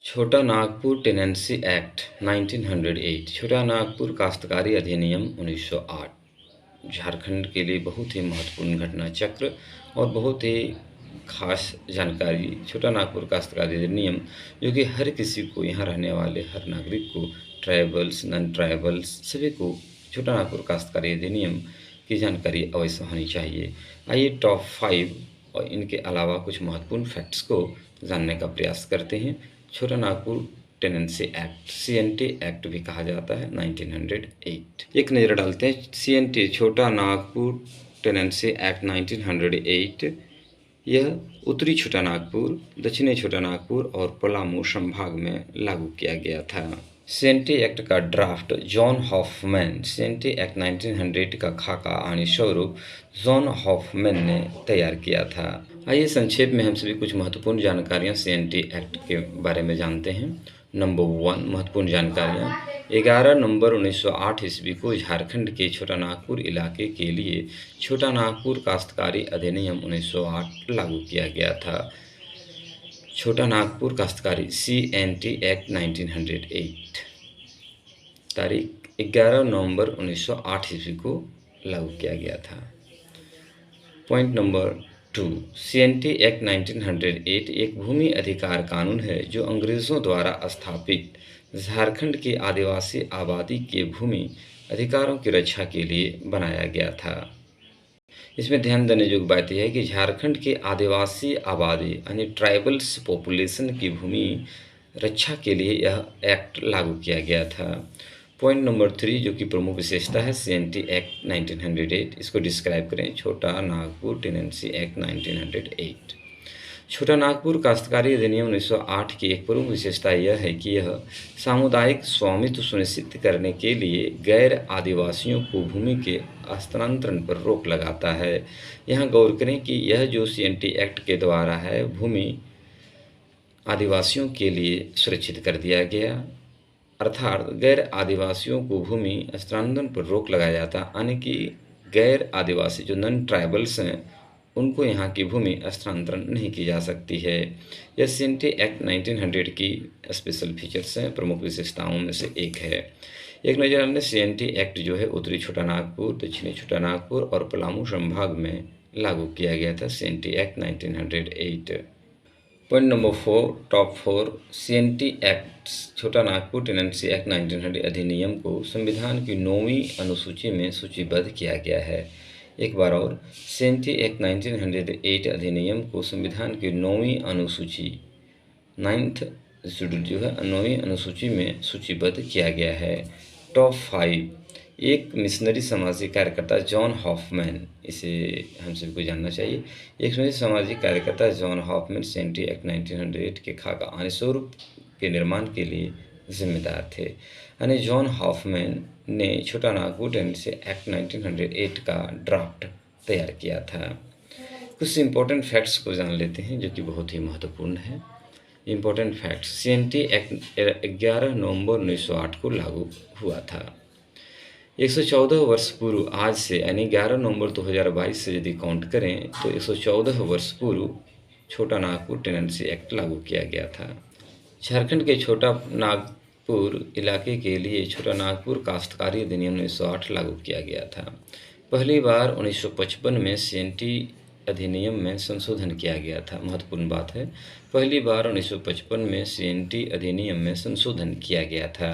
छोटा Nagpur tenancy act 1908 छोटा नागपुर काश्तकारी अधिनियम 1908 झारखंड के लिए बहुत ही महत्वपूर्ण घटना चक्र और बहुत ही खास जानकारी। छोटा नागपुर काश्तकारी अधिनियम जो कि हर किसी को, यहाँ रहने वाले हर नागरिक को, ट्राइबल्स, नॉन ट्राइबल्स, सभी को छोटा नागपुर काश्तकारी अधिनियम की जानकारी अवश्य होनी चाहिए। आइए टॉप 5 और इनके अलावा कुछ महत्वपूर्ण फैक्ट्स को जानने का प्रयास करते हैं। छोटा Nagpur tenancy act, CNT act भी कहा जाता है, 1908। एक नज़र डालते हैं CNT छोटा नागपुर टेनेंसी एक्ट 1908। यह उत्तरी छोटा नागपुर, दक्षिणी छोटा नागपुर और पलामू संभाग में लागू किया गया था। CNT एक्ट का draft John Hoffman, CNT act 1900 का खाका आणि स्वरूप जॉन हॉफमैन ने तैयार किया था। आइए संक्षेप में हम सभी कुछ महत्वपूर्ण जानकारियां CNT एक्ट के बारे में जानते हैं। नंबर 1 महत्वपूर्ण जानकारियां। 11 नवंबर 1908 ईस्वी को झारखंड के छोटा नागपुर इलाके के लिए छोटा नागपुर काश्तकारी अधिनियम 1908 लागू किया गया था। छोटा नागपुर काश्तकारी CNT एक्ट 1908 तारीख 11 नवंबर 1908 ईस्वी को लागू किया गया था। पॉइंट नंबर 2, CNT एक्ट 1908 एक भूमि अधिकार कानून है जो अंग्रेज़ों द्वारा स्थापित झारखंड की आदिवासी आबादी के भूमि अधिकारों की रक्षा के लिए बनाया गया था। इसमें ध्यान देने योग्य बात यह है कि झारखंड की आदिवासी आबादी यानी ट्राइबल्स पॉपुलेशन की भूमि रक्षा के लिए यह एक्ट लागू किया गया था। पॉइंट नंबर 3 जो कि प्रमुख विशेषता है CNT एक्ट 1908, इसको डिस्क्राइब करें। छोटा नागपुर टेनेंसी एक्ट 1908। छोटा नागपुर काश्तकारी अधिनियम 1908 की एक प्रमुख विशेषता यह है कि यह सामुदायिक स्वामित्व सुनिश्चित करने के लिए गैर आदिवासियों को भूमि के हस्तांतरण पर रोक लगाता है। यहाँ गौर करें कि यह जो CNT एक्ट के द्वारा है, भूमि आदिवासियों के लिए सुरक्षित कर दिया गया, अर्थात गैर आदिवासियों को भूमि हस्तांतरण पर रोक लगाया जाता, यानी कि गैर आदिवासी जो नॉन ट्राइबल्स हैं उनको यहाँ की भूमि हस्तांतरण नहीं की जा सकती है। यह CNT एक्ट 1900 की स्पेशल फीचर्स हैं, प्रमुख विशेषताओं में से एक है। एक नज़र डालने CNT एक्ट जो है उत्तरी छोटा नागपुर, दक्षिणी छोटा नागपुर और पलामू संभाग में लागू किया गया था। CNT act 1908। Point number 4 top 4 CNT act छोटा नागपुर टेनेंसी एक्ट 1900 अधिनियम को संविधान की 9वीं अनुसूची में सूचीबद्ध किया गया है। एक बार और, CNT एक्ट 1908 अधिनियम को संविधान की 9वीं अनुसूची 9th शेड्यूल जो है 9वीं अनुसूची में सूचीबद्ध किया गया है। टॉप 5 एक मिशनरी सामाजिक कार्यकर्ता जॉन हॉफमैन, इसे हम सभी को जानना चाहिए। एक मिशनरी सामाजिक कार्यकर्ता जॉन हॉफमैन CNT एक्ट 1908 के खाका आणि स्वरूप के निर्माण के लिए जिम्मेदार थे। यानी जॉन हॉफमैन ने छोटा नागपुर टेनेंसी एक्ट 1908 का ड्राफ्ट तैयार किया था। कुछ इम्पोर्टेंट फैक्ट्स को जान लेते हैं जो कि बहुत ही महत्वपूर्ण है। इम्पोर्टेंट फैक्ट्स, CNT एक्ट 11 नवंबर 1908 को लागू हुआ था। 114 वर्ष पूर्व आज से, यानी 11 नवंबर 2022 से यदि काउंट करें तो 114 वर्ष पूर्व छोटा नागपुर टेनेंसी एक्ट लागू किया गया था। झारखंड के छोटा नागपुर इलाके के लिए छोटा नागपुर काश्तकारी अधिनियम 1908 लागू किया गया था। पहली बार 1955 में CNT अधिनियम में संशोधन किया गया था। महत्वपूर्ण बात है, पहली बार 1955 में CNT अधिनियम में संशोधन किया गया था।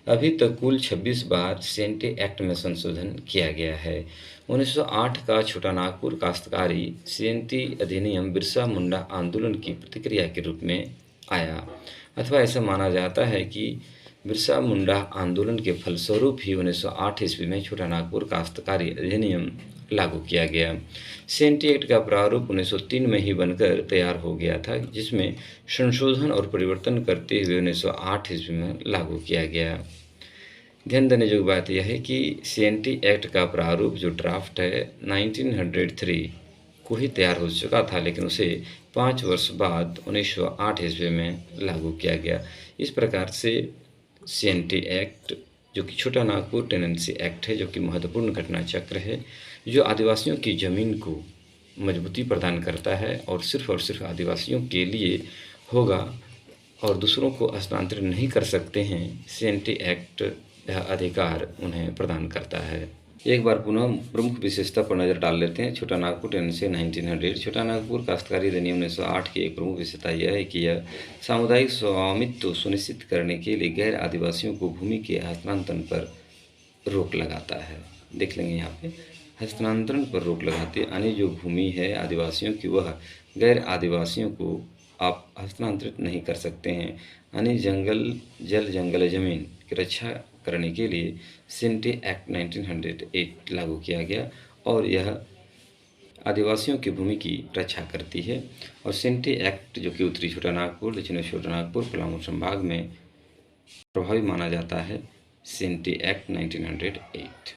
अभी तक कुल 26 बार CNT एक्ट में संशोधन किया गया है। 1908 का छोटा नागपुर काश्तकारी CNT अधिनियम बिरसा मुंडा आंदोलन की प्रतिक्रिया के रूप में आया, अथवा ऐसा माना जाता है कि बिरसा मुंडा आंदोलन के फलस्वरूप ही 1908 ईस्वी में छोटा नागपुर काश्तकारी अधिनियम लागू किया गया। CNT एक्ट का प्रारूप 1903 में ही बनकर तैयार हो गया था, जिसमें संशोधन और परिवर्तन करते हुए 1908 ईस्वी में लागू किया गया। ध्यान देने योग्य बात यह है कि CNT एक्ट का प्रारूप जो ड्राफ्ट है 1903 को ही तैयार हो चुका था, लेकिन उसे 5 वर्ष बाद 1908 ईस्वी में लागू किया गया। इस प्रकार से CNT एक्ट जो कि छोटा नागपुर टेनेंसी एक्ट है, जो कि महत्वपूर्ण घटना चक्र है, जो आदिवासियों की ज़मीन को मजबूती प्रदान करता है और सिर्फ आदिवासियों के लिए होगा, और दूसरों को हस्तांतरित नहीं कर सकते हैं, सीएनटी एक्ट यह अधिकार उन्हें प्रदान करता है। एक बार पुनः प्रमुख विशेषता पर नज़र डाल लेते हैं। छोटा नागपुर टेनेंसी 1900। छोटा नागपुर काश्तकारी अधिनियम 1908 की एक प्रमुख विशेषता यह है कि यह सामुदायिक स्वामित्व सुनिश्चित करने के लिए गैर आदिवासियों को भूमि के हस्तांतरण पर रोक लगाता है। देख लेंगे यहाँ पे हस्तांतरण पर रोक लगाती है, यानी जो भूमि है आदिवासियों की वह गैर आदिवासियों को आप हस्तांतरित नहीं कर सकते हैं। यानी जंगल या ज़मीन की रक्षा करने के लिए सिंटी एक्ट 1908 लागू किया गया और यह आदिवासियों की भूमि की रक्षा करती है। और सिंटी एक्ट जो कि उत्तरी छोटा नागपुर, दक्षिणी छोटा नागपुर, पलामू संभाग में प्रभावी माना जाता है। सिंटी act 1908।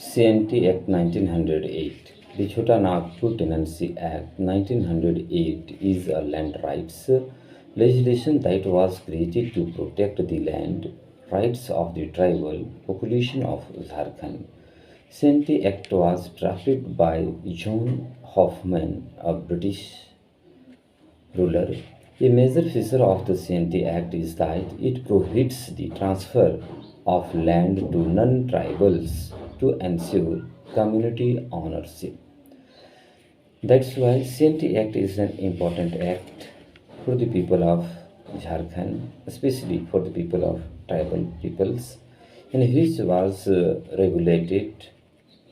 CNT Act 1908. The Chota Nagpur Tenancy Act 1908 is a land rights legislation that was created to protect the land rights of the tribal population of Jharkhand. CNT Act was drafted by John Hoffman, a British ruler. A major feature of the CNT Act is that it prohibits the transfer of land to non-tribals to ensure community ownership. That's why CNT Act is an important act for the people of Jharkhand, especially for the people of tribal peoples, in which was regulated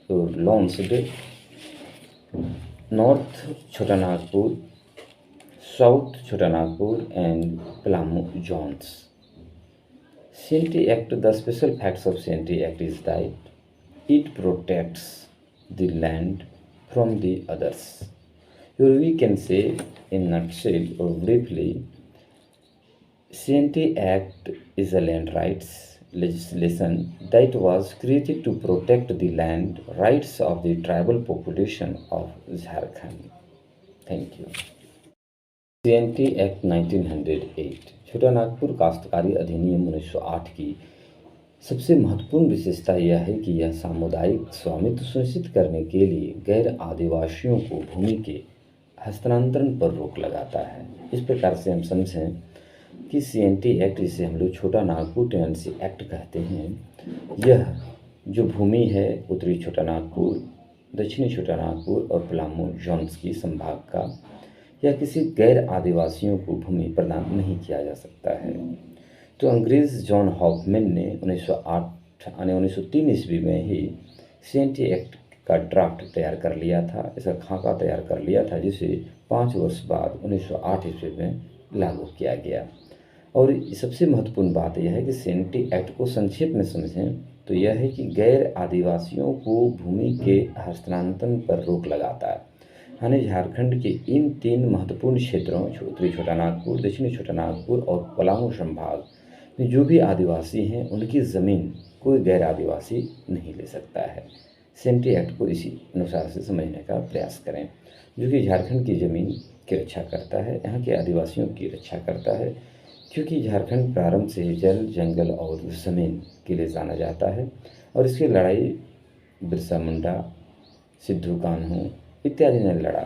or launched North Chota Nagpur, South Chota Nagpur and Palamu zones. CNT Act, the special facts of CNT Act is that it protects the land from the others. Or we can say in nutshell or briefly, CNT Act is a land rights legislation that was created to protect the land rights of the tribal population of Jharkhand. Thank you. CNT act 1908 छोटा नागपुर काश्तकारी अधिनियम 1908 की सबसे महत्वपूर्ण विशेषता यह है कि यह सामुदायिक स्वामित्व सुनिश्चित करने के लिए गैर आदिवासियों को भूमि के हस्तांतरण पर रोक लगाता है। इस प्रकार से हम समझें कि CNT एक्ट, जिसे हम लोग छोटा नागपुर टेनेंसी एक्ट कहते हैं, यह जो भूमि है उत्तरी छोटा नागपुर, दक्षिणी छोटा नागपुर और पलामू जोन्स की संभाग का या किसी गैर आदिवासियों को भूमि प्रदान नहीं किया जा सकता है। तो अंग्रेज़ जॉन हॉफमैन ने 1908 यानी 1903 ईस्वी में ही CNT एक्ट का ड्राफ्ट तैयार कर लिया था, इसका खाका तैयार कर लिया था, जिसे 5 वर्ष बाद 1908 ईस्वी में लागू किया गया। और सबसे महत्वपूर्ण बात यह है कि CNT एक्ट को संक्षेप में समझें तो यह है कि गैर आदिवासियों को भूमि के हस्तांतरण पर रोक लगाता है। यानी झारखंड के इन 3 महत्वपूर्ण क्षेत्रों उत्तरी छोटा नागपुर, दक्षिणी छोटा नागपुर और पलामू संभाग में जो भी आदिवासी हैं उनकी ज़मीन कोई गैर आदिवासी नहीं ले सकता है। CNT एक्ट को इसी अनुसार से समझने का प्रयास करें, जो कि झारखंड की ज़मीन की रक्षा करता है, यहाँ के आदिवासियों की रक्षा करता है, क्योंकि झारखंड प्रारंभ से ही जल, जंगल और ज़मीन के लिए जाना जाता है और इसकी लड़ाई बिरसा मुंडा, सिद्धू कान्हू इत्यादि ने लड़ा।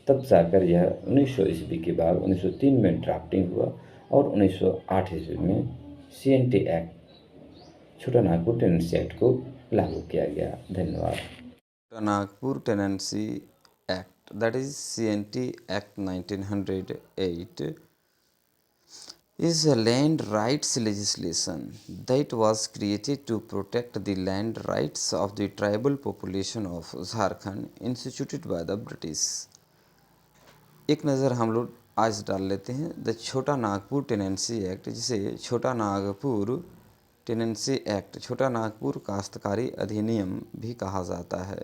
तब जाकर यह 1900 ईस्वी के बाद 1903 में ड्राफ्टिंग हुआ और 1908 ईस्वी में CNT एक्ट छोटा नागपुर टेनेंसी एक्ट को लागू किया गया। धन्यवाद। छोटा Nagpur tenancy act, that is CNT act 1908, is a land rights legislation that was created to protect the land rights of the tribal population of Jharkhand, instituted by the British. एक नज़र हम लोग आज डाल लेते हैं द छोटा नागपुर टेनेंसी एक्ट, जिसे छोटा नागपुर टेनेंसी एक्ट, छोटा नागपुर काश्तकारी अधिनियम भी कहा जाता है,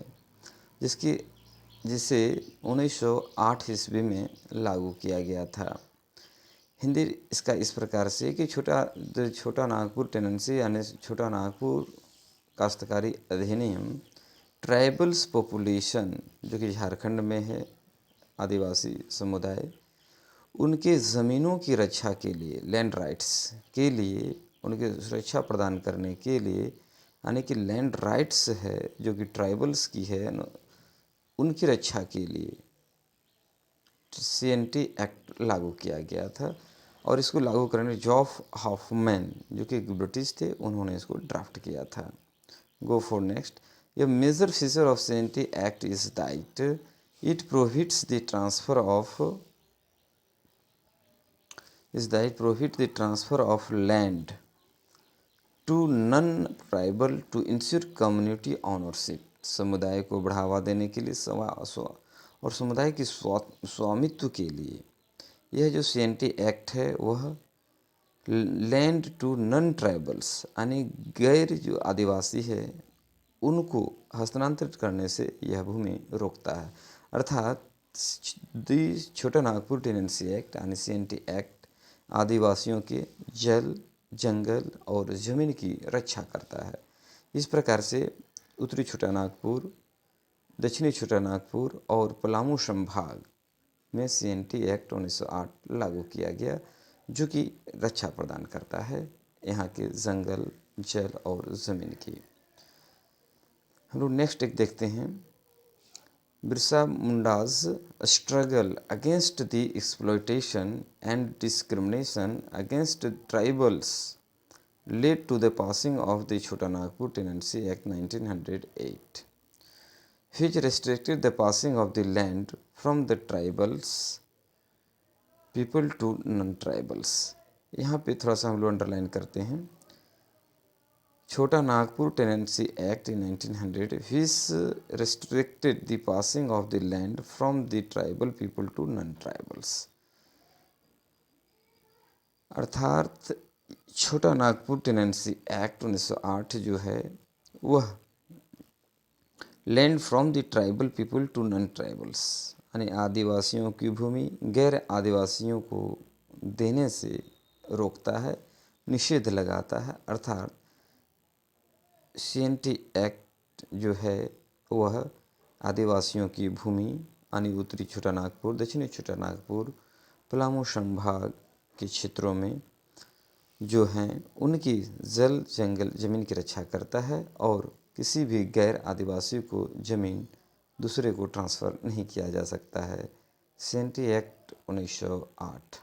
जिसे 1908 ईस्वी में लागू किया गया था। हिंदी इसका इस प्रकार से कि छोटा नागपुर टेनेंसी यानी छोटा नागपुर काश्तकारी अधिनियम ट्राइबल्स पॉपुलेशन, जो कि झारखंड में है, आदिवासी समुदाय, उनके ज़मीनों की रक्षा के लिए, लैंड राइट्स के लिए, उनकी सुरक्षा प्रदान करने के लिए, यानी कि लैंड राइट्स है जो कि ट्राइबल्स की है, उनकी रक्षा के लिए सीएनटी एक्ट लागू किया गया था और इसको लागू करने जॉफ हॉफमैन जो कि एक ब्रिटिश थे, उन्होंने इसको ड्राफ्ट किया था। Go for next. A major feature of CNT act is that it prohibits the transfer of land to non tribal to ensure community ownership. समुदाय को बढ़ावा देने के लिए और समुदाय की स्वामित्व के लिए यह जो सीएनटी एक्ट है वह लैंड टू नॉन ट्राइबल्स यानी गैर जो आदिवासी है उनको हस्तांतरित करने से यह भूमि रोकता है। अर्थात दी छोटा नागपुर टेनेंसी एक्ट यानी सीएनटी एक्ट आदिवासियों के जल, जंगल और ज़मीन की रक्षा करता है। इस प्रकार से उत्तरी छोटा नागपुर, दक्षिणी छोटा नागपुर और पलामू संभाग में सीएनटी एक्ट 1908 लागू किया गया, जो कि रक्षा प्रदान करता है यहाँ के जंगल, जल और ज़मीन की। हम लोग नेक्स्ट एक देखते हैं, Birsa Munda's struggle against the exploitation and discrimination against tribals led to the passing of the Chota Nagpur Tenancy Act 1908, which restricted the passing of the land from the tribals people to non-tribals। यहाँ पे थोड़ा सा हम लोग underline करते हैं, छोटा Nagpur tenancy act in 1900 which restricted the passing of the land from the tribal people to non-tribals। अर्थात छोटा नागपुर टेनेंसी एक्ट 1908 जो है वह land from the tribal people to non tribals यानी आदिवासियों की भूमि गैर आदिवासियों को देने से रोकता है, निषेध लगाता है। अर्थात सीएनटी एक्ट जो है वह आदिवासियों की भूमि यानी उत्तरी छोटा नागपुर, दक्षिणी छोटा नागपुर, पलामू संभाग के क्षेत्रों में जो हैं उनकी जल, जंगल, ज़मीन की रक्षा करता है और किसी भी गैर आदिवासी को ज़मीन दूसरे को ट्रांसफ़र नहीं किया जा सकता है। CNT act 1908।